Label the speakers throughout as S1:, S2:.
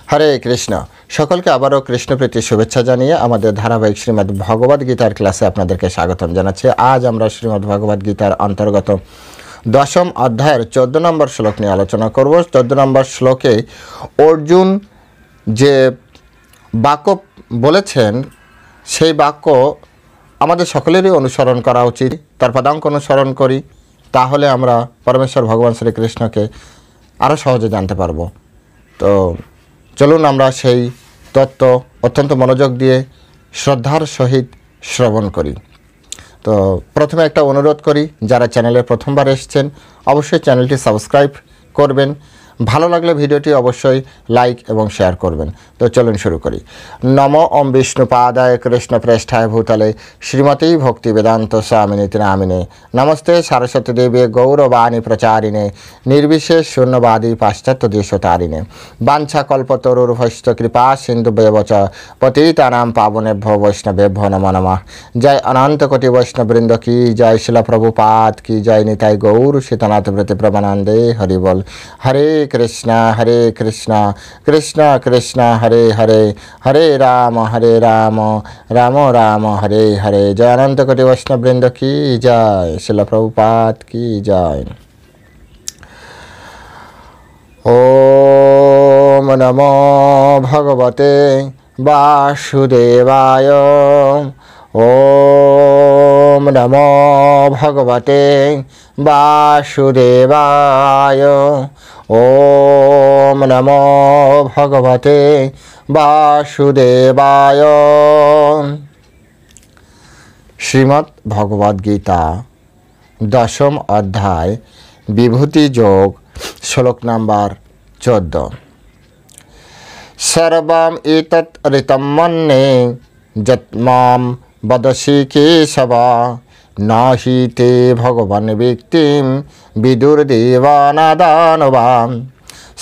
S1: হরে কৃষ্ণ। সকলকে আবারও কৃষ্ণপ্রীতি শুভেচ্ছা জানিয়ে আমাদের ধারাবাহিক শ্রীমদ্ ভগবদ গীতার ক্লাসে আপনাদেরকে স্বাগতম জানাচ্ছি। আজ আমরা শ্রীমদ্ ভগবদ গীতার অন্তর্গত 10ম অধ্যায়ের 14 নম্বর শ্লোক নিয়ে আলোচনা করব। 14 নম্বর শ্লোকে অর্জুন যে বাক্য বলেছেন সেই বাক্য আমাদের সকলেরই অনুসরণ করা উচিত। তার পদাঙ্ক অনুসরণ করি, তাহলে আমরা পরমেশ্বর ভগবান শ্রীকৃষ্ণকে আরও সহজে জানতে পারব। তো চলুন আমরা সেই তত্ত্ব অত্যন্ত মনোযোগ দিয়ে শ্রদ্ধার সহিত শ্রবণ করি। তো প্রথমে একটা অনুরোধ করি, যারা চ্যানেলে প্রথমবার এসেছেন অবশ্যই চ্যানেলটি সাবস্ক্রাইব করবেন, ভালো লাগলে ভিডিওটি অবশ্যই লাইক এবং শেয়ার করবেন। তো চলুন শুরু করি। নমো ওম বিষ্ণুপাদায় কৃষ্ণ প্রেষ্ঠায় ভূতলে শ্রীমতী ভক্তি বেদান্ত স্বামিনীতি নামিনে নমস্তে সরস্বতী দেবী গৌরবাণী প্রচারিণে নির্বিশেষ শূন্যবাদী পাশ্চাত্য দেশতারিণে বাঞ্ছা কল্পতরুর্ভশ্চ কৃপা সিন্ধুভ্যেব চ পতিতানাং পাবনেভ্যো বৈষ্ণবেভ্যো নমো নমঃ। জয় অনন্ত কোটি বৈষ্ণববৃন্দ কি জয়, শিল প্রভুপাদ কি জয়, নিতাই গৌর সীতানাথ প্রতি প্রমানন্দে হরি বল। হরে কৃষ্ণ কৃষ্ণ কৃষ্ণ হরে হরে, হরে রাম রাম রাম হরে হরে। জয় অনন্ত কোটি বৈষ্ণববৃন্দ কি জয়, শিল প্রভুপাদ কি জয়। ওম নমো ভগবতে বাসুদেবায়। ওম নমো ভগবতে বাসুদেবায়। ওম নমো ভগবতে বাসুদেবায়। শ্রীমদ্ ভগবদ গীতা 10ম অধ্যায় বিভূতি যোগ, শ্লোক নাম্বার 14। সর্বম এতৎ ঋতম মন্যে যৎমাম বদসি কেশব নাহি তে ভগবান ব্যক্তিম বিদুর্দেবানাদানবাম।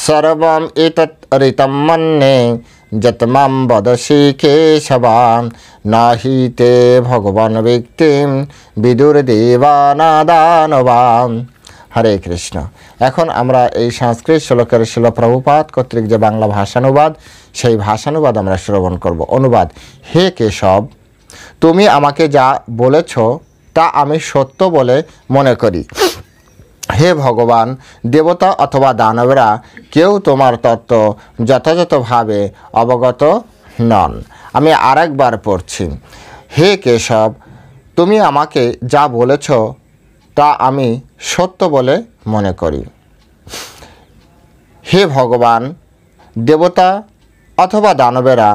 S1: সর্বম এতৎ ঋতম মন্যে যৎমাম বদসি কেশব নাহি তে ভগবান ব্যক্তিম বিদুর্দেবানাদানবাম। হরে কৃষ্ণ। এখন আমরা এই সংস্কৃত শ্লোকের শিল প্রভুপাদ কর্তৃক যে বাংলা ভাষানুবাদ, সেই ভাষানুবাদ আমরা শ্রবণ করব। অনুবাদ: হে কেশব, তুমি আমাকে যা বলেছ তা আমি সত্য বলে মনে করি। হে ভগবান, দেবতা অথবা দানবেরা কেউ তোমার তত্ত্ব যথাযথভাবে অবগত নন। আমি আরেকবার পড়ছি। হে কেশব, তুমি আমাকে যা বলেছ তা আমি সত্য বলে মনে করি। হে ভগবান, দেবতা অথবা দানবেরা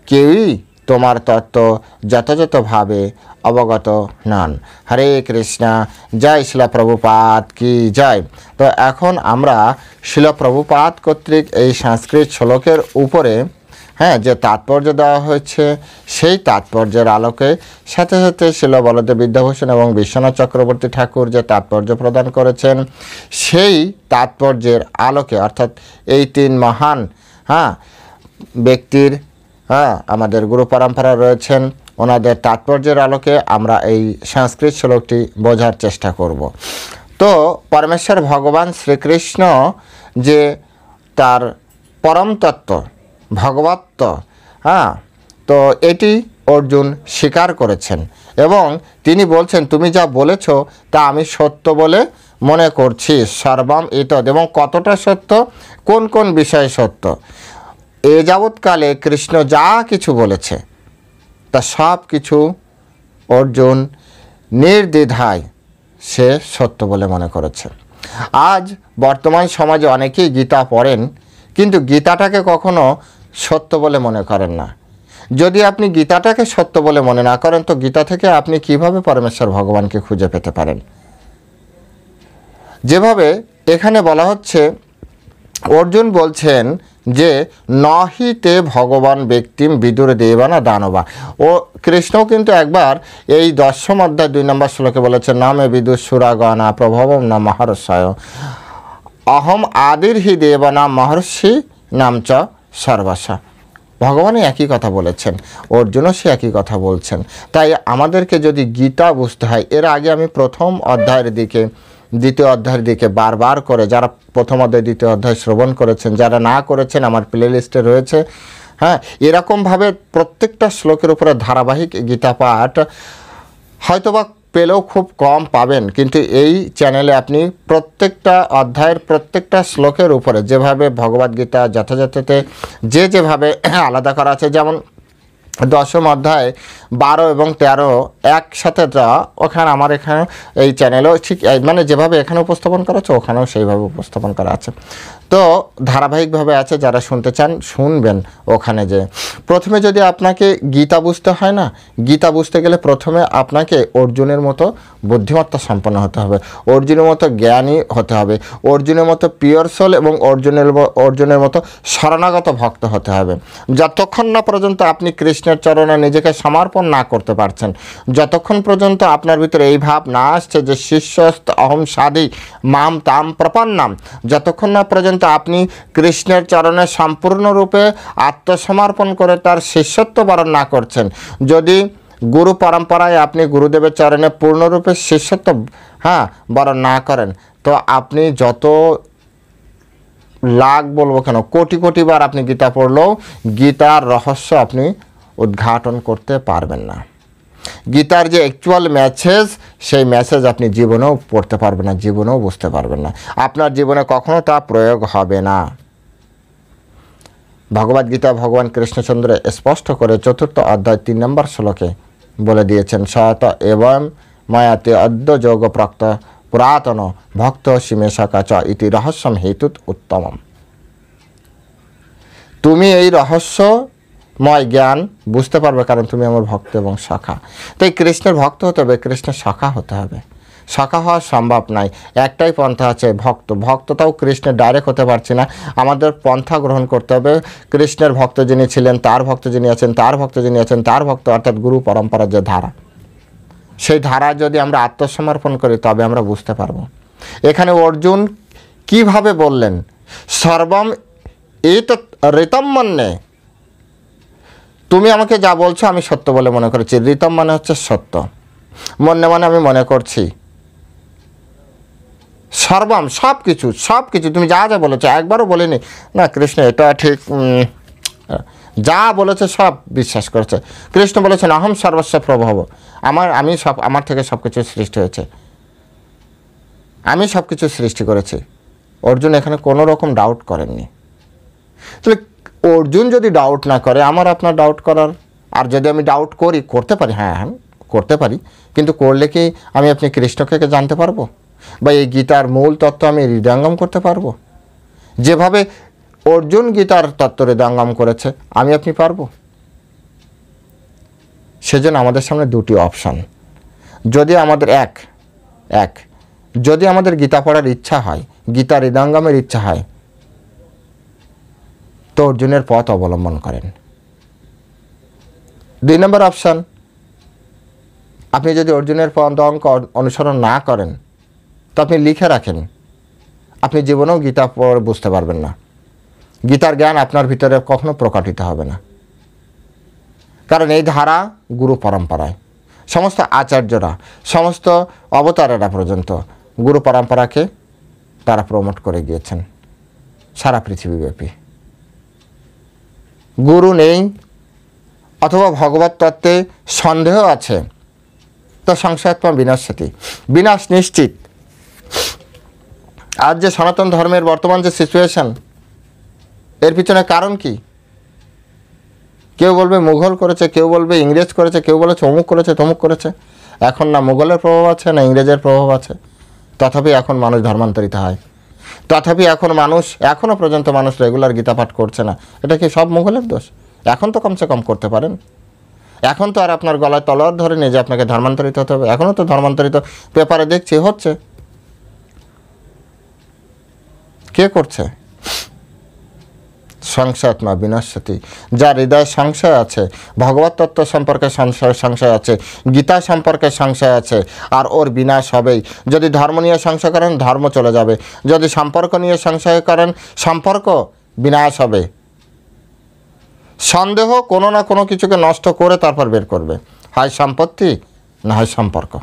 S1: কেউই তোমার তত্ত্ব যথাযথভাবে অবগত নন। হরে কৃষ্ণ। জয় শিল প্রভুপাদ কি জয়। তো এখন আমরা শিল প্রভুপাদ কর্তৃক এই সংস্কৃত শ্লোকের উপরে যে তাৎপর্য দেওয়া হয়েছে, সেই তাৎপর্যের আলোকে সাথে সাথে শিল বলদেব বিদ্যাভূষণ এবং বিশ্বনাথ চক্রবর্তী ঠাকুর যে তাৎপর্য প্রদান করেছেন, সেই তাৎপর্যের আলোকে, অর্থাৎ এই 3 মহান ব্যক্তির আমাদের গুরু পরম্পরা রয়েছেন, ওনাদের তাৎপর্যের আলোকে আমরা এই সংস্কৃত শ্লোকটি বোঝার চেষ্টা করব। তো পরমেশ্বর ভগবান শ্রীকৃষ্ণ যে তার পরম তত্ত্ব ভগবত্ব, তো এটি অর্জুন স্বীকার করেছেন এবং তিনি বলছেন তুমি যা বলেছ তা আমি সত্য বলে মনে করছি। সর্বম এতদ, এবং কতটা সত্য, কোন কোন বিষয়ে সত্য, এ যাবৎকালে কৃষ্ণ যা কিছু বলেছে তা সব কিছু অর্জুন নির্দ্বিধায় সে সত্য বলে মনে করেছে। আজ বর্তমান সমাজে অনেকেই গীতা পড়েন, কিন্তু গীতাটাকে কখনো সত্য বলে মনে করেন না। যদি আপনি গীতাটাকে সত্য বলে মনে না করেন, তো গীতা থেকে আপনি কিভাবে পরমেশ্বর ভগবানকে খুঁজে পেতে পারেন? যেভাবে এখানে বলা হচ্ছে, অর্জুন বলছেন যে নহি তে ভগবান ব্যক্তিম বিদুর দেবানা দানবা। ও কৃষ্ণও কিন্তু একবার এই 10ম অধ্যায় 2 নম্বর শ্লোকে বলেছেন, নামে বিদুর সুরাগণা প্রভবম না মহর্ষয় অহম আদির হি দেবানা মহর্ষি নাম চ সর্বস্ব। ভগবানই একই কথা বলেছেন, অর্জুনও সে একই কথা বলছেন। তাই আমাদেরকে যদি গীতা বুঝতে হয়, এর আগে আমি 1ম অধ্যায়ের দিকে দ্বিতীয় অধ্যায়ের দিকে বারবার করে, যারা প্রথম অধ্যায় দ্বিতীয় অধ্যায় শ্রবণ করেছেন, যারা না করেছেন আমার প্লে লিস্টে রয়েছে। হ্যাঁ, এরকমভাবে প্রত্যেকটা শ্লোকের উপরে ধারাবাহিক গীতা পাঠ হয়তোবা পেলেও খুব কম পাবেন, কিন্তু এই চ্যানেলে আপনি প্রত্যেকটা অধ্যায়ের প্রত্যেকটা শ্লোকের উপরে যেভাবে ভগবদ্গীতা যথাযথতে যেভাবে আলাদা করা আছে, যেমন দশম অধ্যায় 12 এবং 13 একসাথে দেওয়া, ওখানে আমার এখানে এই চ্যানেলেও ঠিক মানে যেভাবে এখানে উপস্থাপন করা আছে ওখানেও সেইভাবে উপস্থাপন করা আছে। তো ধারাবাহিকভাবে আছে, যারা শুনতে চান শুনবেন। ওখানে যে প্রথমে যদি আপনাকে গীতা বুঝতে হয় না, গীতা বুঝতে গেলে প্রথমে আপনাকে অর্জুনের মতো বুদ্ধিমত্তা সম্পন্ন হতে হবে, অর্জুনের মতো জ্ঞানী হতে হবে, অর্জুনের মতো পিওর সোল এবং অর্জুনের মতো শরণাগত ভক্ত হতে হবে। যতক্ষণ না পর্যন্ত আপনি কৃষ্ণের চরণে নিজেকে সমর্পণ না করতে পারছেন, যতক্ষণ পর্যন্ত আপনার ভিতরে এই ভাব না আসছে যে শিষ্যস্ত অহম সাধি মাম তাম প্রপন্নাম, যতক্ষণ না পর্যন্ত আপনি কৃষ্ণের চরণে সম্পূর্ণরূপে আত্মসমর্পণ করে তার শিষ্যত্ব বরণ না করছেন, যদি গুরু পরম্পরায় আপনি গুরুদেবের চরণে পূর্ণরূপে শিষ্যত্ব বরণ না করেন, তো আপনি যত লাখ বলবো কেন কোটি কোটি বার আপনি গীতা পড়লেও গীতার রহস্য আপনি উদ্ঘাটন করতে পারবেন না। গীতার যে অ্যাকচুয়াল মেসেজ, সেই মেসেজ আপনি জীবনেও পড়তে পারবেন না, জীবনেও বুঝতে পারবেন না, আপনার জীবনে কখনো তা প্রয়োগ হবে না। ভগবদ্গীতা ভগবান কৃষ্ণচন্দ্র স্পষ্ট করে 4th অধ্যায় 3 নম্বর শ্লোকে বলে দিয়েছেন, সত এবং মায়াতে অদ্য যোগ প্রাক্ত পুরাতন ভক্ত সীমেশাকা চ ইতি রহস্যম হেতুত উত্তমম। তুমি এই রহস্যময় জ্ঞান বুঝতে পারবে কারণ তুমি আমার ভক্ত এবং সখা। তাই কৃষ্ণের ভক্ত হতে হবে, কৃষ্ণের সখা হতে হবে। সখা হওয়া সম্ভব নয়, একটাই পন্থা আছে ভক্ত। ভক্তটাও কৃষ্ণের ডাইরেক্ট হতে পারছি না, আমাদের পন্থা গ্রহণ করতে হবে। কৃষ্ণের ভক্ত যিনি ছিলেন, তার ভক্ত যিনি আছেন, তার ভক্ত যিনি আছেন, তার ভক্ত অর্থাৎ গুরু পরম্পরার যে ধারা, সেই ধারা যদি আমরা আত্মসমর্পণ করি তবে আমরা বুঝতে পারবো। এখানে অর্জুন কিভাবে বললেন, সর্বম এতৎ ঋতম মন্যে, তুমি আমাকে যা বলছো আমি সত্য বলে মনে করেছি। ঋতম মানে হচ্ছে সত্য, মন্যে মানে আমি মনে করছি। সর্বম সব কিছু, সব কিছু তুমি যা যা বলেছো, একবারও বলিনি না কৃষ্ণ এটা ঠিক, যা বলেছে সব বিশ্বাস করেছে। কৃষ্ণ বলেছেন অহম সর্বস্ব প্রভব, আমার থেকে সব কিছু সৃষ্টি হয়েছে, আমি সব কিছু সৃষ্টি করেছি। অর্জুন এখানে কোনো রকম ডাউট করেননি। তাহলে অর্জুন যদি ডাউট না করে, আমার আপনার ডাউট করার, আর যদি আমি ডাউট করি, করতে পারি, হ্যাঁ করতে পারি, কিন্তু করলে কি আমি আপনি কৃষ্ণকে জানতে পারবো, বা এই গীতার মূল তত্ত্ব আমি হৃদয়ঙ্গম করতে পারবো? যেভাবে অর্জুন গীতার তত্ত্ব হৃদয়ঙ্গম করেছে, আমি আপনি পারবো? সেজন্য আমাদের সামনে দুটি অপশান। যদি আমাদের যদি আমাদের গীতা পড়ার ইচ্ছা হয়, গীতা হৃদয়ঙ্গমের ইচ্ছা হয়, তো অর্জুনের পথ অবলম্বন করেন। 2 নম্বর অপশান, আপনি যদি অর্জুনের পথ অনুসরণ না করেন, তো আপনি লিখে রাখেন, আপনি জীবনেও গীতা পড়ে বুঝতে পারবেন না, গীতার জ্ঞান আপনার ভিতরে কখনো প্রকটিত হবে না। কারণ এই ধারা গুরু পরম্পরায় সমস্ত আচার্যরা, সমস্ত অবতারেরা পর্যন্ত গুরু পরম্পরাকে তারা প্রমোট করে গিয়েছেন সারা পৃথিবীব্যাপী। গুরু নেই অথবা ভগবত তত্ত্বে সন্দেহ আছে, তো সংশয়াত্মা বিনাশাতি, বিনাশ নিশ্চিত। আজ যে সনাতন ধর্মের বর্তমান যে সিচুয়েশন, এর পিছনে কারণ কি? কেউ বলবে মুঘল করেছে, কেউ বলবে ইংরেজ করেছে, কেউ বলেছে অমুক করেছে তমুক করেছে। এখন না মুঘলের প্রভাব আছে না ইংরেজের প্রভাব আছে, তথাপি এখন মানুষ ধর্মান্তরিত হয়, তথাপি এখনও পর্যন্ত মানুষ রেগুলার গীতা পাঠ করছে না। এটা কি সব মুঘলের দোষ? এখন তো কমসে কম করতে পারেন, এখন তো আর আপনার গলায় তলোয়ার ধরে নিয়ে যে আপনাকে ধর্মান্তরিত হতে হবে। এখনও তো ধর্মান্তরিত পেপারে দেখছি হচ্ছে। কে করছে? সংশয়াত্মা বিনাশাতি, যার হৃদয়ে সংশয় আছে, ভগবত তত্ত্ব সম্পর্কে সংশয় আছে, গীতা সম্পর্কে সংশয় আছে, আর ওর বিনাশ হবেই। যদি ধর্ম নিয়ে সংশয় করেন, ধর্ম চলে যাবে। যদি সম্পর্ক নিয়ে সংশয় করেন, সম্পর্ক বিনাশ হবে। সন্দেহ কোনো না কোনো কিছুকে নষ্ট করে তারপর বের করবে, হয় সম্পত্তি না হয় সম্পর্ক।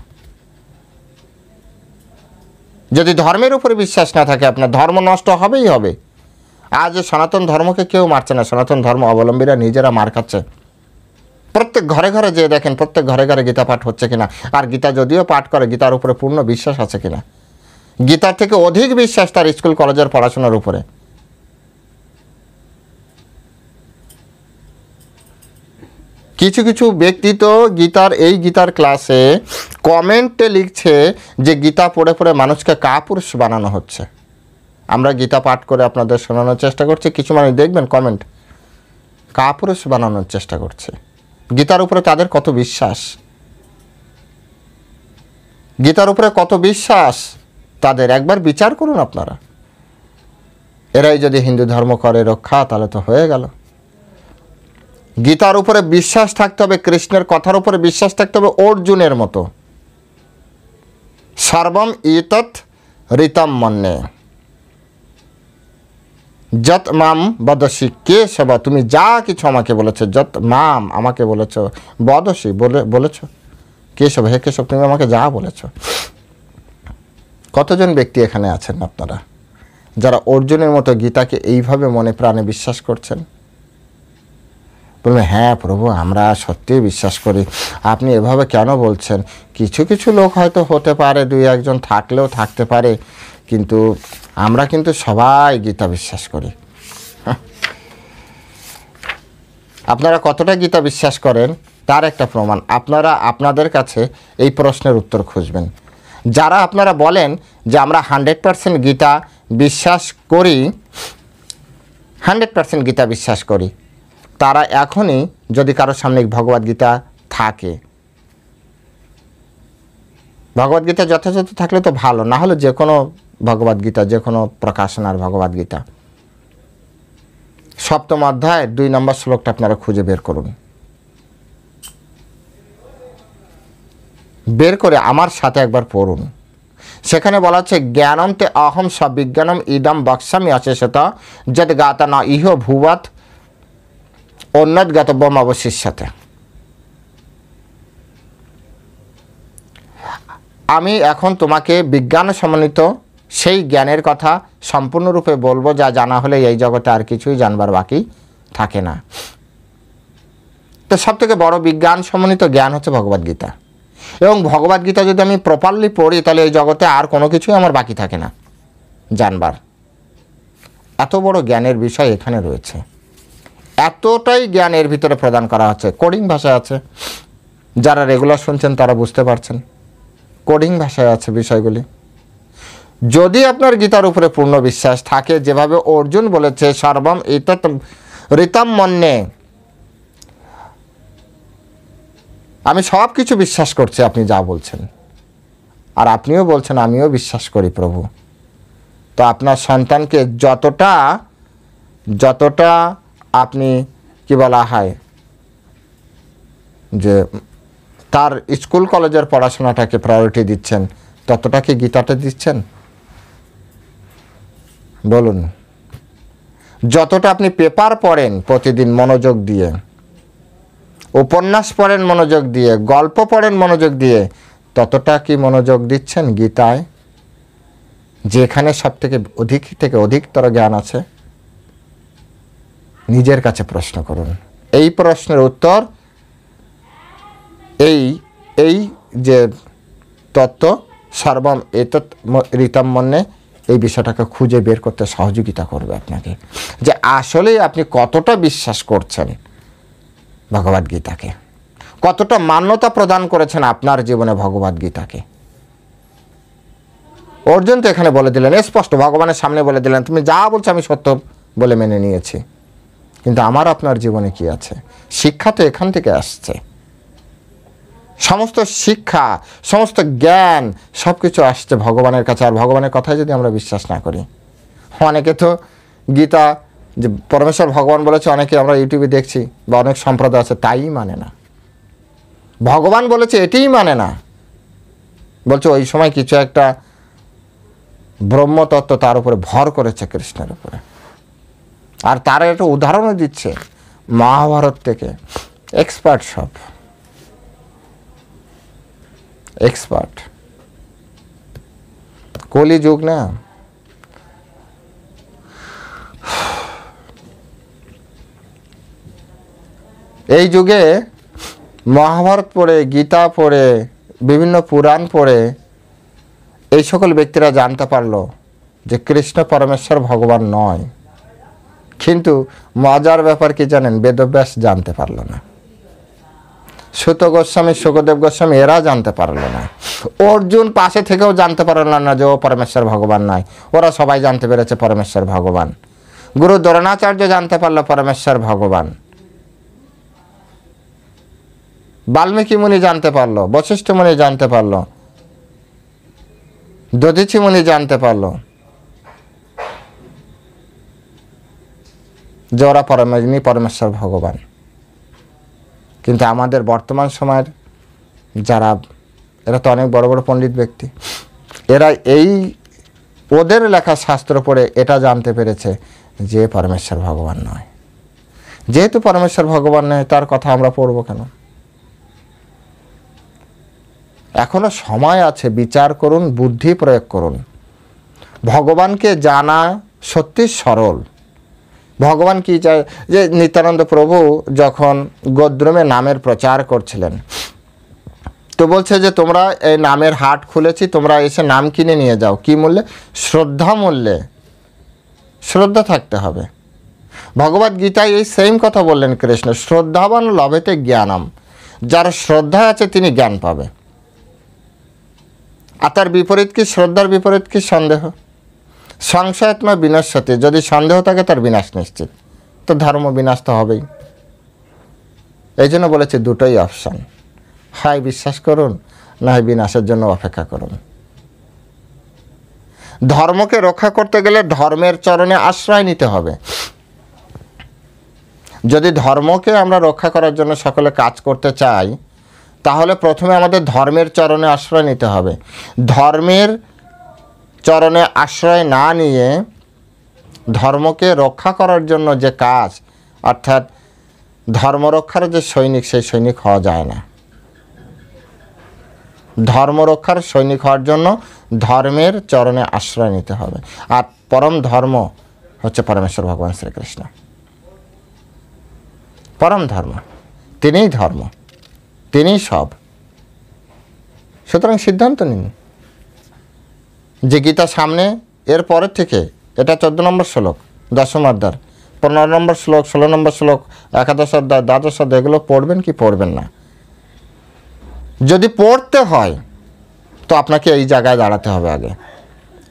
S1: যদি ধর্মের উপরে বিশ্বাস না থাকে আপনার ধর্ম নষ্ট হবেই হবে। আজ সনাতন ধর্মকে কেউ মারছে না, সনাতন ধর্ম অবলম্বীরা নিজেরা মার খাচ্ছে। প্রত্যেক ঘরে ঘরে যে দেখেন, প্রত্যেক ঘরে ঘরে গীতা পাঠ হচ্ছে কিনা, আর গীতা যদিও পাঠ করে গীতার উপরে পূর্ণ বিশ্বাস আছে কিনা। গীতার থেকে অধিক বিশ্বাস তার স্কুল কলেজের পড়াশোনার উপরে। কিছু কিছু ব্যক্তি তো গীতার ক্লাসে কমেন্টে লিখছে যে গীতা পড়ে পড়ে মানুষকে কাপুরুষ বানানো হচ্ছে। আমরা গীতা পাঠ করে আপনাদের শোনানোর চেষ্টা করছি, কিছু মানুষ দেখবেন কমেন্ট কাপুরুষ বানানোর চেষ্টা করছে। গীতার উপরে তাদের কত বিশ্বাস, গীতার উপরে কত বিশ্বাস তাদের একবার বিচার করুন আপনারা। এরাই যদি হিন্দু ধর্ম করে রক্ষা, তাহলে তো হয়ে গেল। গীতার উপরে বিশ্বাস থাকতে হবে, কৃষ্ণের কথার উপরে বিশ্বাস থাকতে হবে অর্জুনের মতো। সর্বম ইতৎ ঋতম মন্যে যত মাম বদসি কেশব, তুমি যা কিছু আমাকে বলেছো, যত মাম আমাকে বলেছো, বদসি বলেছো কেশব, হে কেশব তুমি আমাকে যা বলেছো। কতজন ব্যক্তি এখানে আছেন আপনারা যারা অর্জুনের মতো গীতাকে এইভাবে মনে প্রাণে বিশ্বাস করছেন? বলবেন হ্যাঁ প্রভু আমরা সত্যিই বিশ্বাস করি, আপনি এভাবে কেন বলছেন? কিছু কিছু লোক হয়তো হতে পারে, দুই একজন থাকলেও থাকতে পারে, কিন্তু আমরা কিন্তু সবাই গীতা বিশ্বাস করি। আপনারা কতটা গীতা বিশ্বাস করেন তার একটা প্রমাণ আপনারা আপনাদের কাছে এই প্রশ্নের উত্তর খুঁজবেন। যারা আপনারা বলেন যে আমরা 100% গীতা বিশ্বাস করি, 100% গীতা বিশ্বাস করি, তারা এখনই যদি কারোর সামনে ভগবদ্গীতা থাকে, ভগবদ্গীতা যথাযথ থাকলে তো ভালো, না হলে যে কোনো ভগবদ্গীতা, যে কোনো প্রকাশনার ভগবদ্গীতা 7ম অধ্যায় 2 নম্বর শ্লোকটা আপনারা খুঁজে বের করুন। বের করে আমার সাথে একবার পড়ুন। সেখানে বলা হচ্ছে জ্ঞানম তে অহম সবিজ্ঞানম ইদম বক্সামি অশেষত যদ গাতা না ইহ ভুবৎ অন্যদ জ্ঞাতব্যম অবশিষ্যতে। আমি এখন তোমাকে বিজ্ঞান সমন্বিত সেই জ্ঞানের কথা সম্পূর্ণরূপে বলবো, যা জানা হলে এই জগতে আর কিছুই জানবার বাকি থাকে না। তো সবথেকে বড় বিজ্ঞান সমন্বিত জ্ঞান হচ্ছে ভগবদ্গীতা, এবং ভগবদ্গীতা যদি আমি প্রপারলি পড়ি তাহলে এই জগতে আর কোনো কিছুই আমার বাকি থাকে না জানবার। এত বড় জ্ঞানের বিষয় এখানে রয়েছে, এতটাই জ্ঞান এর ভিতরে প্রদান করা হচ্ছে। কোডিং ভাষায় আছে, যারা রেগুলার শুনছেন তারা বুঝতে পারছেন, কোডিং ভাষায় আছে বিষয়গুলি। যদি আপনার গীতার উপরে পূর্ণ বিশ্বাস থাকে, যেভাবে অর্জুন বলেছে সর্বম এতৎ ঋতম মন্যে, আমি সব কিছু বিশ্বাস করছি আপনি যা বলছেন, আর আপনিও বলছেন আমিও বিশ্বাস করি প্রভু, তো আপনার সন্তানকে যতটা আপনি কি বলা হয় যে তার স্কুল কলেজের পড়াশোনাটাকে প্রায়োরিটি দিচ্ছেন, ততটা কি গীতাতে দিচ্ছেন? বলুন। যতটা আপনি পেপার পড়েন প্রতিদিন মনোযোগ দিয়ে, উপন্যাস পড়েন মনোযোগ দিয়ে, গল্প পড়েন মনোযোগ দিয়ে, ততটা কি মনোযোগ দিচ্ছেন গীতায়, যেখানে সব থেকে অধিকতর জ্ঞান আছে? নিজের কাছে প্রশ্ন করুন। এই প্রশ্নের উত্তর এই যে তত্ত্ব সর্বম এতৎ ঋতম মন্যে, এই বিষয়টাকে খুঁজে বের করতে সহযোগিতা করবে আপনাকে, যে আসলেই আপনি কতটা বিশ্বাস করছেন ভগবদ্গীতাকে, কতটা মান্যতা প্রদান করেছেন আপনার জীবনে ভগবদ্গীতাকে। অর্জুন তো এখানে বলে দিলেন স্পষ্ট, ভগবানের সামনে বলে দিলেন তুমি যা বলছো আমি সত্য বলে মেনে নিয়েছি, কিন্তু আমার আপনার জীবনে কি আছে? শিক্ষা তো এখান থেকে আসছে, সমস্ত শিক্ষা, সমস্ত জ্ঞান সব কিছু আসছে ভগবানের কাছে। আর ভগবানের কথায় যদি আমরা বিশ্বাস না করি, অনেকে তো গীতা যে পরমেশ্বর ভগবান বলেছে, অনেকে আমরা ইউটিউবে দেখছি বা অনেক সম্প্রদায় আছে তাই মানে না, ভগবান বলেছে এটিই মানে না, বলছে ওই সময় কিছু একটা ব্রহ্মতত্ত্ব তার উপরে ভর করেছে কৃষ্ণের উপরে। আর তারা একটা উদাহরণও দিচ্ছে মহাভারত থেকে, এক্সপার্ট, সব এক্সপার্ট। কলি যুগ না। এই যুগে মহাভারত পড়ে, গীতা পড়ে, বিভিন্ন পুরাণ পড়ে এই সকল ব্যক্তিরা জানতে পারলো যে কৃষ্ণ পরমেশ্বর ভগবান নয়। কিন্তু মজার ব্যাপার কি জানেন? বেদব্যাস জানতে পারলো না, সুত গোস্বামী, সুখদেব গোস্বামী এরা জানতে পারলো না, অর্জুন পাশে থেকেও জানতে পারলো না যে ও পরমেশ্বর ভগবান নয়। ওরা সবাই জানতে পেরেছে পরমেশ্বর ভগবান। গুরু দ্রোণাচার্য জানতে পারলো পরমেশ্বর ভগবান, বাল্মীকি মুনি জানতে পারলো, বশিষ্ঠ মুনি জানতে পারলো, দধিচি মুনি জানতে পারলো যে ওরা পরমেশ্বর ভগবান। কিন্তু আমাদের বর্তমান সময়ের যারা, এরা তো অনেক বড় বড় পণ্ডিত ব্যক্তি, এরা এই ওদের লেখা শাস্ত্র পড়ে এটা জানতে পেরেছে যে পরমেশ্বর ভগবান নয়। যেহেতু পরমেশ্বর ভগবান নয়, তার কথা আমরা পড়ব কেন? এখনো সময় আছে, বিচার করুন, বুদ্ধি প্রয়োগ করুন। ভগবানকে জানা সত্যি সরল। ভগবান কি চায়? যে নিত্যানন্দ প্রভু যখন গদ্রমে নামের প্রচার করছিলেন, তো বলছে যে তোমরা এই নামের হাট খুলেছি, তোমরা এসে নাম কিনে নিয়ে যাও। কি মূল্যে? শ্রদ্ধা মূল্যে। শ্রদ্ধা থাকতে হবে। ভগবদ গীতায় এই সেম কথা বললেন কৃষ্ণ, শ্রদ্ধাবান লভেতে জ্ঞানম। যার শ্রদ্ধা আছে তিনি জ্ঞান পাবে। আর তার বিপরীত কি? শ্রদ্ধার বিপরীত কি? সন্দেহ। সংশয়াত্মা বিনশ্যতে, যদি সন্দেহ থাকে তার বিনাশ নিশ্চিত। তো ধর্ম বিনাশ তো হবেই। এই জন্য বলেছে দুটোই অপশান, হয় বিশ্বাস করুন, না হয় বিনাশের জন্য অপেক্ষা করুন। ধর্মকে রক্ষা করতে গেলে ধর্মের চরণে আশ্রয় নিতে হবে। যদি ধর্মকে আমরা রক্ষা করার জন্য সকলে কাজ করতে চাই, তাহলে প্রথমে আমাদের ধর্মের চরণে আশ্রয় নিতে হবে। ধর্মের চরণে আশ্রয় না নিয়ে ধর্মকে রক্ষা করার জন্য যে কাজ, অর্থাৎ ধর্ম রক্ষার যে সৈনিক, সেই সৈনিক হওয়া যায় না। ধর্ম রক্ষার সৈনিক হওয়ার জন্য ধর্মের চরণে আশ্রয় নিতে হবে। আর পরম ধর্ম হচ্ছে পরমেশ্বর ভগবান শ্রীকৃষ্ণ। পরম ধর্ম, তিনিই ধর্ম, তিনিই সব। সুতরাং সিদ্ধান্ত নিন যে গীতা সামনে, এর পরের থেকে, এটা 14 নম্বর শ্লোক, 10ম অধ্যায়, 15 নম্বর শ্লোক, 16 নম্বর শ্লোক, 11 অধ্যায়, 12 অধ্যায়, এগুলো পড়বেন কি পড়বেন না? যদি পড়তে হয় তো আপনাকে এই জায়গায় দাঁড়াতে হবে আগে,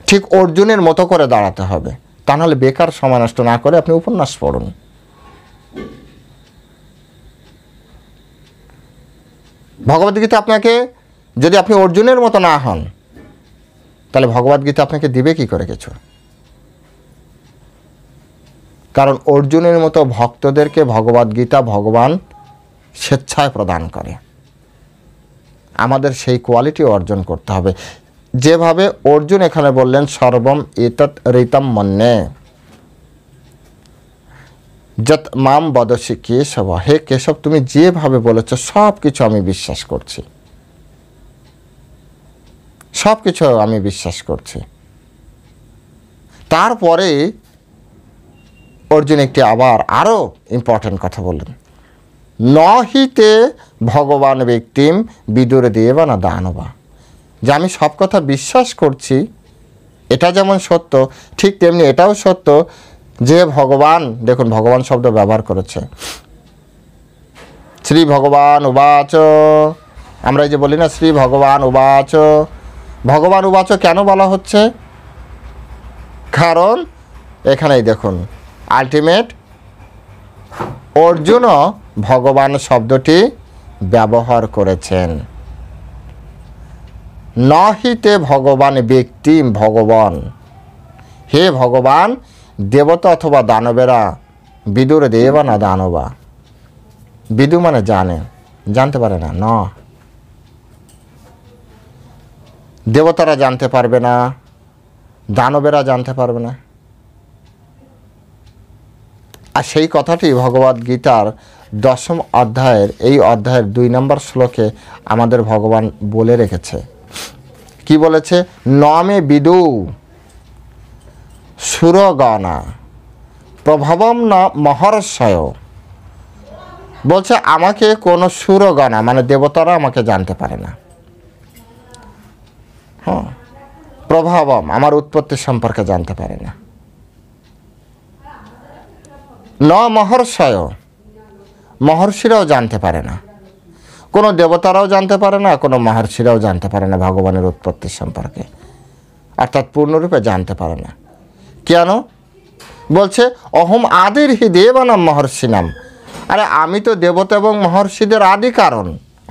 S1: ঠিক অর্জুনের মতো করে দাঁড়াতে হবে। তা নাহলে বেকার সময় নষ্ট না করে আপনি উপন্যাস পড়ুন। ভগবদ্গীতা আপনাকে, যদি আপনি অর্জুনের মতো না হন, তাহলে ভগবদ্গীতা আপনাকে দিবে কি করে কিছু? কারণ অর্জুনের মতো ভক্তদেরকে ভগবদ্গীতা ভগবান স্বেচ্ছায় প্রদান করে। আমাদের সেই কোয়ালিটি অর্জন করতে হবে। যেভাবে অর্জুন এখানে বললেন, সর্বম এতৎ ঋতম মন্যে যত মাম বদসি কেশব। হে কেশব, তুমি যেভাবে বলেছ সব কিছু আমি বিশ্বাস করছি, সব কিছু আমি বিশ্বাস করছি। তারপরে অর্জুন একটি আরও ইম্পর্টেন্ট কথা বললেন, নহিতে ভগবান ব্যক্তিম বিদুর দেবা না দানবা। যে আমি সব কথা বিশ্বাস করছি, এটা যেমন সত্য, ঠিক তেমনি এটাও সত্য যে ভগবান, দেখুন ভগবান শব্দ ব্যবহার করেছে। শ্রী ভগবান উবাচ, আমরা এই যে বলি না শ্রী ভগবান উবাচ, ভগবান উবাচ কেন বলা হচ্ছে? কারণ এখানেই দেখুন আলটিমেট অর্জুনও ভগবান শব্দটি ব্যবহার করেছেন। নহিতে ভগবান ব্যক্তি ভগবান, হে ভগবান, দেবতা অথবা দানবেরা বিদুর দেবা না দানবা। বিদু মানে জানে, জানতে পারে না, ন দেবতারা জানতে পারবে না, দানবেরা জানতে পারবে না। আর সেই কথাটি ভগবদ্গীতার 10ম অধ্যায়ের এই অধ্যায়ের 2 নম্বর শ্লোকে আমাদের ভগবান বলে রেখেছে। কি বলেছে? নমে বিদু সুরগণা প্রভাবম ন মহর্ষয়। বলছে আমাকে কোনো সুরগণা মানে দেবতারা আমাকে জানতে পারে না। হ্যাঁ, প্রভাবম আমার উৎপত্তি সম্পর্কে জানতে পারে না। ন মহর্ষয় মহর্ষিরাও জানতে পারে না, কোনো দেবতারাও জানতে পারে না, কোনো মহর্ষিরাও জানতে পারে না ভগবানের উৎপত্তি সম্পর্কে, অর্থাৎ পূর্ণরূপে জানতে পারে না। কেন? বলছে অহম আদির হি দেবানাম মহর্ষিনাম। আরে আমি তো দেবতা এবং মহর্ষিদের আদি কারণ,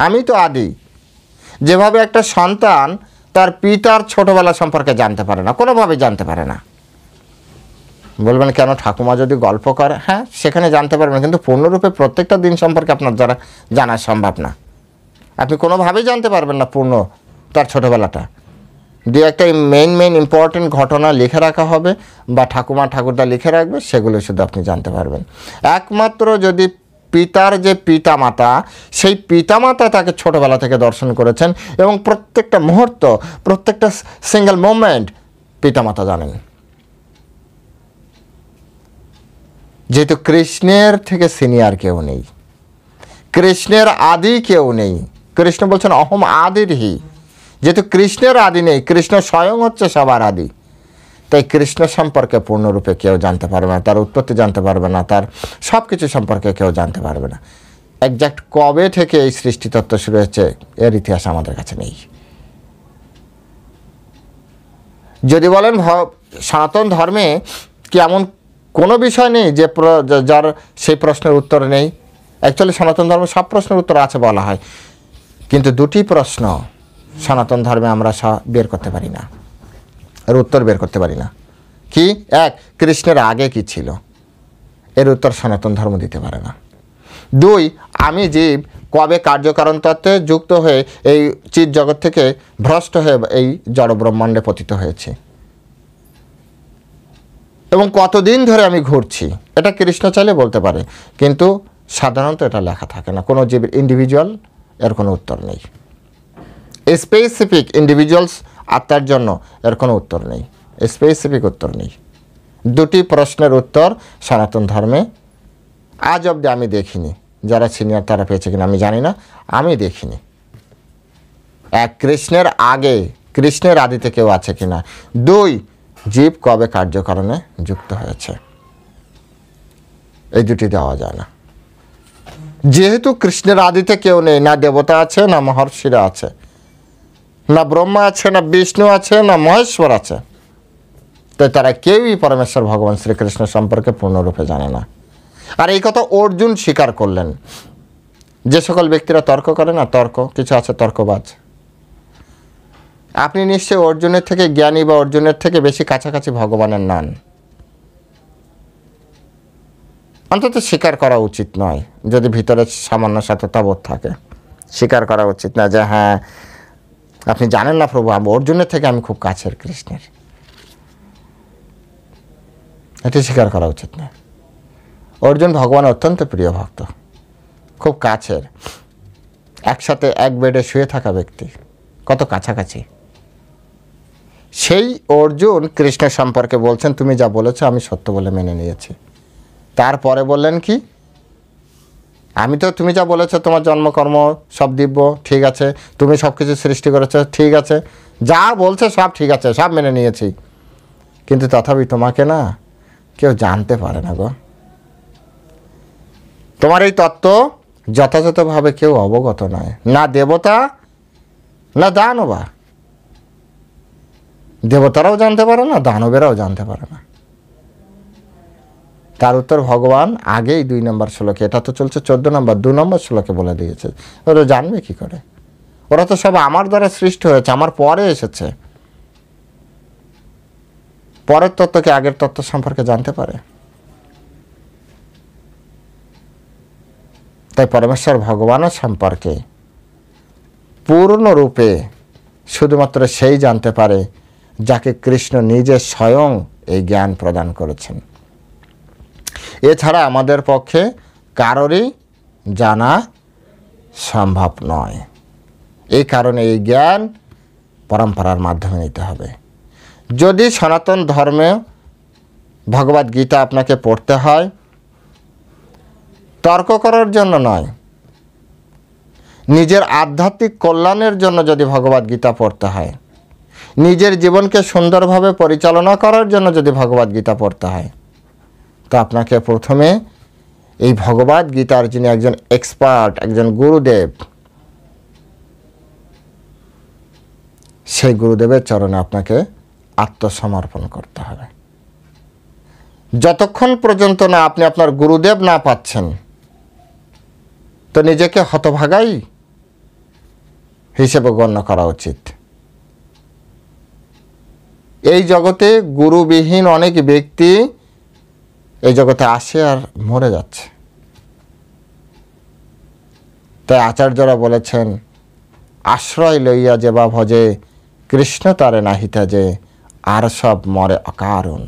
S1: আমি তো আদি। যেভাবে একটা সন্তান তার পিতার ছোটবেলা সম্পর্কে জানতে পারে না, কোনোভাবে জানতে পারে না। বলবেন কেন? ঠাকুমা যদি গল্প করে, হ্যাঁ সেখানে জানতে পারবেন, কিন্তু পূর্ণরূপে প্রত্যেকটা দিন সম্পর্কে আপনার দ্বারা জানা সম্ভব না। আপনি কোনোভাবেই জানতে পারবেন না পূর্ণ তার ছোটোবেলাটা। দিয়ে একটা মেইন ইম্পর্টেন্ট ঘটনা লিখে রাখা হবে বা ঠাকুমা ঠাকুরদা লিখে রাখবে, সেগুলো শুধু আপনি জানতে পারবেন। একমাত্র যদি পিতার যে পিতামাতা, সেই পিতামাতা তাকে ছোটোবেলা থেকে দর্শন করেছেন এবং প্রত্যেকটা মুহূর্ত, প্রত্যেকটা সিঙ্গেল মোমেন্ট পিতামাতা জানেন। যেহেতু কৃষ্ণের থেকে সিনিয়র কেউ নেই, কৃষ্ণের আদি কেউ নেই। কৃষ্ণ বলছেন অহম আদির হি। যেহেতু কৃষ্ণের আদি নেই, কৃষ্ণ স্বয়ং হচ্ছে সবার আদি, তাই কৃষ্ণ সম্পর্কে পূর্ণরূপে কেউ জানতে পারবে না, তার উৎপত্তি জানতে পারবে না, তার সব কিছু সম্পর্কে কেউ জানতে পারবে না। একজ্যাক্ট কবে থেকে এই সৃষ্টিতত্ত্ব শুরু হয়েছে এর ইতিহাস আমাদের কাছে নেই। যদি বলেন সনাতন ধর্মে কি এমন কোনো বিষয় নেই যে যার সেই প্রশ্নের উত্তর নেই? অ্যাকচুয়ালি সনাতন ধর্মে সব প্রশ্নের উত্তর আছে বলা হয়, কিন্তু দুটি প্রশ্ন সনাতন ধর্মে আমরা বের করতে পারি না, এর উত্তর বের করতে পারি না। কি? এক, কৃষ্ণের আগে কি ছিল, এর উত্তর সনাতন ধর্ম দিতে পারে না। দুই, আমি জীব কবে কার্যকারণ তত্ত্বে যুক্ত হয়ে এই চিৎ জগৎ থেকে ভ্রষ্ট হয়ে এই জড় ব্রহ্মাণ্ডে পতিত হয়েছে এবং কতদিন ধরে আমি ঘুরছি, এটা কৃষ্ণ চাইলে বলতে পারে, কিন্তু সাধারণত এটা লেখা থাকে না। কোনো জীবের ইন্ডিভিজুয়াল এর কোনো উত্তর নেই, স্পেসিফিক ইন্ডিভিজুয়ালস আত্মার জন্য এর কোনো উত্তর নেই, স্পেসিফিক উত্তর নেই। দুটি প্রশ্নের উত্তর সনাতন ধর্মে আজ অবধি আমি দেখিনি। যারা সিনিয়র তারা পেয়েছে কিনা আমি জানি না, আমি দেখিনি। এক, কৃষ্ণের আগে, কৃষ্ণের আদিতে কেউ আছে কিনা। দুই, জীব কবে কার্যকারণে যুক্ত হয়েছে, এই দুটি দেওয়া যায় না। যেহেতু কৃষ্ণের আদিতে কেউ নেই, না দেবতা আছে, না মহর্ষিরা আছে, না ব্রহ্মা আছে, না বিষ্ণু আছে, না মহেশ্বর আছে, তাই তারা কেউই পরমেশ্বর ভগবান শ্রীকৃষ্ণ সম্পর্কে পূর্ণরূপে জানে না। আর এই কথা অর্জুন স্বীকার করলেন। যে সকল ব্যক্তিরা তর্ক করে না, তর্ক কিছু আছে তর্কবাজ, আপনি নিশ্চয়ই অর্জুনের থেকে জ্ঞানী বা অর্জুনের থেকে বেশি কাছাকাছি ভগবানের নন। অন্তত স্বীকার করা উচিত নয়, যদি ভিতরে সামান্য সততাবোধ থাকে। স্বীকার করা উচিত না যে হ্যাঁ আপনি জানেন না প্রভু, অর্জুনের থেকে আমি খুব কাছের কৃষ্ণের, এটি স্বীকার করা উচিত না। অর্জুন ভগবানের অত্যন্ত প্রিয় ভক্ত, খুব কাছের, একসাথে এক বেডে শুয়ে থাকা ব্যক্তি, কত কাছাকাছি। সেই অর্জুন কৃষ্ণ সম্পর্কে বলছেন তুমি যা বলেছো আমি সত্য বলে মেনে নিয়েছি। তারপরে বললেন কি, আমি তো তুমি যা বলেছো তোমার জন্মকর্ম সব দিব্য, ঠিক আছে, তুমি সব কিছু সৃষ্টি করেছো, ঠিক আছে, যা বলছে সব ঠিক আছে, সব মেনে নিয়েছি, কিন্তু তথাপি তোমাকে না কেউ জানতে পারে না গো। তোমার এই তত্ত্ব যথাযথভাবে কেউ অবগত নয়, না দেবতা না দানবা। দেবতারাও জানতে পারে না, দানবেরাও জানতে পারে না। তার উত্তর ভগবান আগেই 2 নম্বর শ্লোকে, এটা তো চলছে 14 নম্বর, 2 নম্বর শ্লোকে বলে দিয়েছে। ওরা জানবে কি করে? ওরা তো সব আমার দ্বারা সৃষ্টি হয়েছে, আমার পরে এসেছে। পরের তত্ত্বকে আগের তত্ত্ব সম্পর্কে জানতে পারে? তাই পরমেশ্বর ভগবানের সম্পর্কে পূর্ণরূপে শুধুমাত্র সেই জানতে পারে যাকে কৃষ্ণ নিজে স্বয়ং এই জ্ঞান প্রদান করেছেন। এছাড়া আমাদের পক্ষে কারোরই জানা সম্ভব নয়। এই কারণে এই জ্ঞান পরম্পরার মাধ্যমে নিতে হবে। যদি সনাতন ধর্মে ভগবদ গীতা আপনাকে পড়তে হয়, তর্ক করার জন্য নয়, নিজের আধ্যাত্মিক কল্যাণের জন্য যদি ভগবদ গীতা পড়তে হয়, নিজের জীবনকে সুন্দরভাবে পরিচালনা করার জন্য যদি ভগবদ গীতা পড়তে হয়, তো আপনাকে প্রথমে এই ভগবদ গীতার যিনি একজন এক্সপার্ট, একজন গুরুদেব, সেই গুরুদেবের চরণে আপনাকে আত্মসমর্পণ করতে হবে। যতক্ষণ পর্যন্ত না আপনি আপনার গুরুদেব না পাচ্ছেন, তো নিজেকে হতভাগাই হিসেবে গণ্য করা উচিত। এই জগতে গুরুবিহীন অনেক ব্যক্তি এই জগতে আসে আর মরে যাচ্ছে। তাই আচার্যরা বলেছেন, আশ্রয় লইয়া যে বা ভজে, কৃষ্ণ তারে নাহিতা যে, আর সব মরে অকারণ।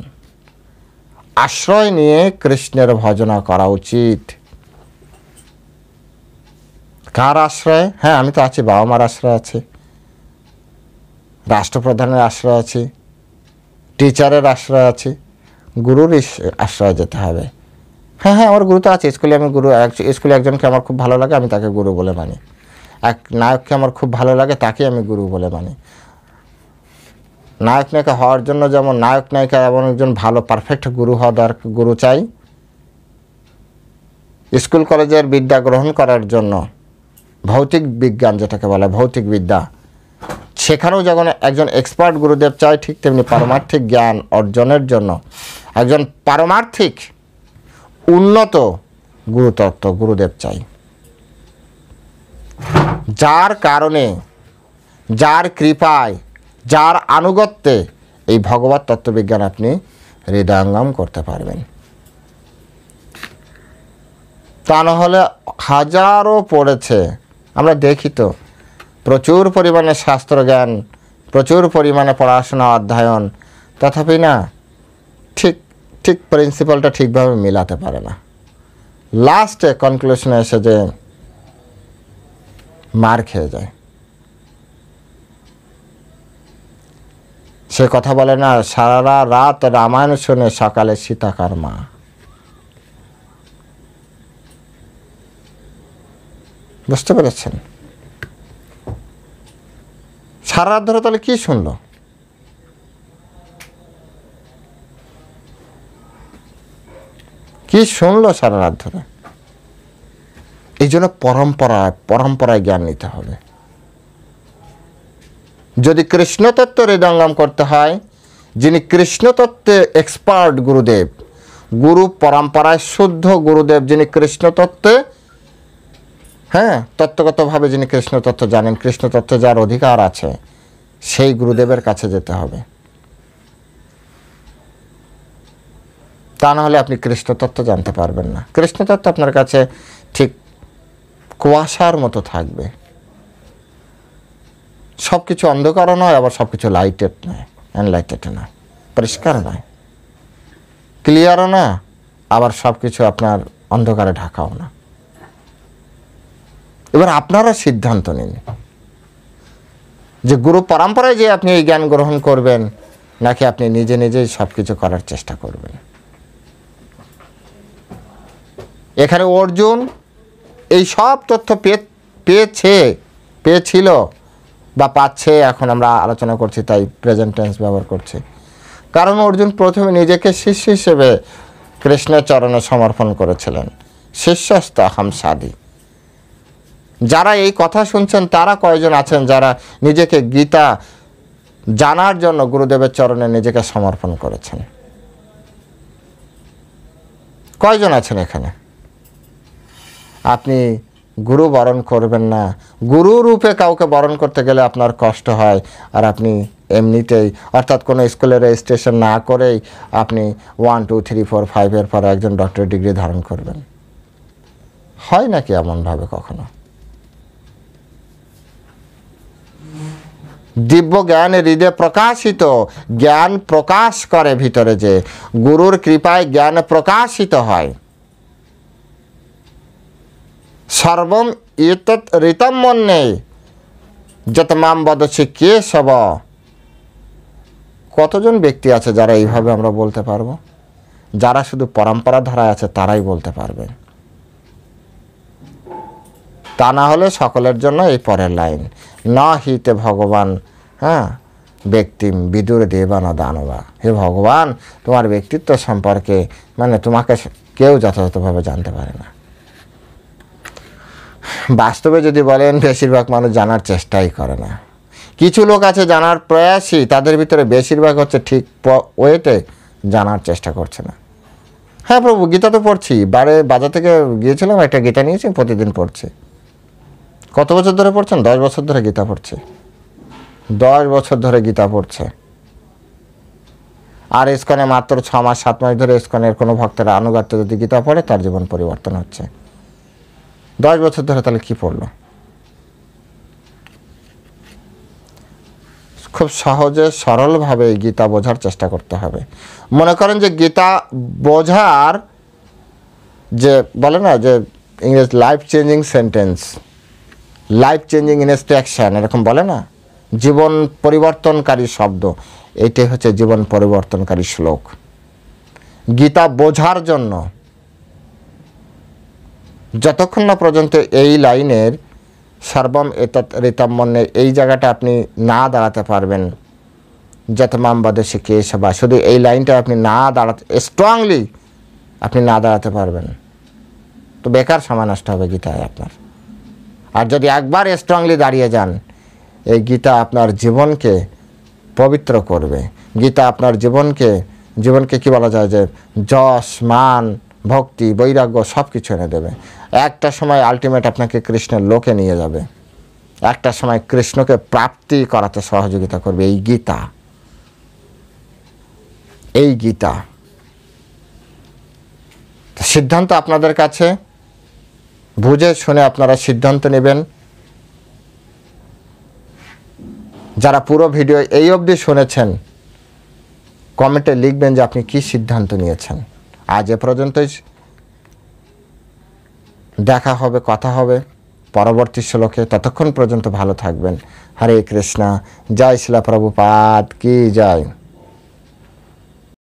S1: আশ্রয় নিয়ে কৃষ্ণের ভজনা করা উচিত। কার আশ্রয়? হ্যাঁ, আমি তো আছি, বাবা মার আশ্রয় আছে, রাষ্ট্রপ্রধানের আশ্রয় আছে, টিচারের আশ্রয় আছে, গুরুর আশ্রয় যেতে হবে। হ্যাঁ, আমার গুরু তো আছে। স্কুলে আমি গুরু, স্কুলে একজনকে আমার খুব ভালো লাগে, আমি তাকে গুরু বলে মানি। এক নায়ককে আমার খুব ভালো লাগে, তাকে আমি গুরু বলে মানি। নায়ক নায়িকা হওয়ার জন্য যেমন নায়ক নায়িকা এমন একজন ভালো পারফেক্ট গুরু হওয়া দরকার, গুরু চাই। স্কুল কলেজের বিদ্যা গ্রহণ করার জন্য ভৌতিক বিজ্ঞান যেটাকে বলে ভৌতিক বিদ্যা, সেখানেও যখন একজন এক্সপার্ট গুরুদেব চাই, ঠিক তেমনি পারমার্থিক জ্ঞান অর্জনের জন্য একজন পারমার্থিক উন্নত গুরুতত্ত্ব গুরুদেব চাই, যার কারণে, যার কৃপায়, যার আনুগত্যে এই ভগবত তত্ত্ববিজ্ঞান আপনি হৃদয়ঙ্গম করতে পারবেন। তা নাহলে হাজারো পড়েছে, আমরা দেখি তো, প্রচুর পরিমাণে শাস্ত্র জ্ঞান, প্রচুর পরিমাণে পড়াশোনা অধ্যয়ন, তথাপি না ঠিক প্রিন্সিপালটা ঠিকভাবে মিলাতে পারে না। লাস্টে কনক্লুশনে এসে যে মার খেয়ে যায়। সে কথা বলে না, সারা রাত রামায়ণ শুনে সকালে সীতাকার মা। বুঝতে পেরেছেন? সারা রাত ধরে তাহলে কি শুনলো? কি শুনলো সারা রাত ধরে? এই জন্য পরম্পরায় জ্ঞান নিতে হবে। যদি কৃষ্ণতত্ত্ব হৃদয়ঙ্গম করতে হয়, যিনি কৃষ্ণতত্ত্বে এক্সপার্ট গুরুদেব, গুরু পরম্পরায় শুদ্ধ গুরুদেব, যিনি কৃষ্ণতত্ত্বে, হ্যাঁ, তত্ত্বগতভাবে যিনি কৃষ্ণতত্ত্ব জানেন, কৃষ্ণতত্ত্বে যার অধিকার আছে, সেই গুরুদেবের কাছে যেতে হবে। তা না হলে আপনি কৃষ্ণতত্ত্ব জানতে পারবেন না। কৃষ্ণতত্ত্ব আপনার কাছে ঠিক কুয়াশার মতো থাকবে। সব কিছু অন্ধকারও নয়, আবার সব কিছু লাইটেড নয়, এনলাইটেড নয়, পরিষ্কার নয়, ক্লিয়ারও না, আবার সব কিছু আপনার অন্ধকারে ঢাকাও না। এবার আপনারা সিদ্ধান্ত নিন যে গুরু পরম্পরায় যে আপনি এই জ্ঞান গ্রহণ করবেন, নাকি আপনি নিজে নিজেই সব কিছু করার চেষ্টা করবেন। এখানে অর্জুন এই সব তথ্য পেয়েছিল বা পাচ্ছে, এখন আমরা আলোচনা করছি তাই প্রেজেন্ট টেন্স ব্যবহার করছি। কারণ অর্জুন প্রথমে নিজেকে শিষ্য হিসেবে কৃষ্ণের চরণে সমর্পণ করেছিলেন। শিষ্যস্ত আহম সাধি। যারা এই কথা শুনছেন তারা কয়জন আছেন যারা নিজেকে গীতা জানার জন্য গুরুদেবের চরণে নিজেকে সমর্পণ করেছেন? কয়জন আছেন এখানে? আপনি গুরু বরণ করবেন না, গুরু রূপে কাউকে বরণ করতে গেলে আপনার কষ্ট হয়, আর আপনি এমনিতেই, অর্থাৎ কোনো স্কুলে রেজিস্ট্রেশন না করেই আপনি 1 2 3 4 5 পরে একজন ডক্টরেট ডিগ্রি ধারণ করবেন। হয় নাকি এমনভাবে কখনো? দিব্য জ্ঞান হৃদয়ে প্রকাশিত, জ্ঞান প্রকাশ করে ভিতরে, যে গুরুর কৃপায় জ্ঞান প্রকাশিত হয়। সর্বম এতৎ ঋতম মন্যে, যত মাম বদসি কেশব। কতজন ব্যক্তি আছে যারা এইভাবে আমরা বলতে পারবো? যারা শুধু পরম্পরা ধারায় আছে তারাই বলতে পারবে। তা না হলে সকলের জন্য এই পরের লাইন, ন হিতে ভগবান ব্যক্তিম বিদুর দেবা না দানবা। হে ভগবান, তোমার ব্যক্তিত্ব সম্পর্কে মানে তোমাকে কেউ যথাযথভাবে জানতে পারে না। বাস্তবে যদি বলেন, বেশিরভাগ মানুষ জানার চেষ্টাই করে না। কিছু লোক আছে জানার প্রয়াসী, তাদের ভিতরে বেশিরভাগ হচ্ছে ঠিক ওয়েতে জানার চেষ্টা করছে না। হ্যাঁ প্রভু, গীতা তো পড়ছি, বাজার থেকে গিয়েছিলাম, একটা গীতা নিয়েছি, প্রতিদিন পড়ছি। কত বছর ধরে পড়ছেন? 10 বছর ধরে গীতা পড়ছে। 10 বছর ধরে গীতা পড়ছে। আর ইস্কনে মাত্র 6 মাস 7 মাস ধরে ইস্কনের কোনো ভক্তের আনুগত্য যদি গীতা পড়ে, তার জীবন পরিবর্তন হচ্ছে। 10 বছর ধরে তাহলে কি পড়লো? খুব সহজে সরলভাবে গীতা বোঝার চেষ্টা করতে হবে। মনে করেন যে গীতা বোঝার যে বলে না যে ইংরেজ life changing sentence, life changing instruction, এরকম বলে না, জীবন পরিবর্তনকারী শব্দ, এটাই হচ্ছে জীবন পরিবর্তনকারী শ্লোক। গীতা বোঝার জন্য যতক্ষণ না পর্যন্ত এই লাইনের সর্বম এতৎ ঋতম্মন্যে এই জায়গাটা আপনি না দাঁড়াতে পারবেন, যত মাম বদসি কেশবা, শুধু এই লাইনটা আপনি না দাঁড়াতে স্ট্রংলি আপনি না দাঁড়াতে পারবেন, তো বেকার সময় নষ্ট হবে গীতায় আপনার। আর যদি একবার স্ট্রংলি দাঁড়িয়ে যান, এই গীতা আপনার জীবনকে পবিত্র করবে। গীতা আপনার জীবনকে কি বলা যায়, যে যশ, মান, ভক্তি, বৈরাগ্য সব কিছু এনে দেবে। একটা সময় আলটিমেট আপনাকে কৃষ্ণের লোকে নিয়ে যাবে। একটা সময় কৃষ্ণকে প্রাপ্তি করাতে সহযোগিতা করবে এই গীতা। এই গীতা সিদ্ধান্ত আপনাদের কাছে, বুঝে শুনে আপনারা সিদ্ধান্ত নেবেন। যারা পুরো ভিডিও এই অবধি শুনেছেন, কমেন্টে লিখবেন যে আপনি কি সিদ্ধান্ত নিয়েছেন। আজ এ পর্যন্তই, দেখা হবে, কথা হবে পরবর্তী শ্লোকে। ততক্ষণ পর্যন্ত ভালো থাকবেন। হরে কৃষ্ণ। জয় শিলা প্রভুপাদ কি জয়।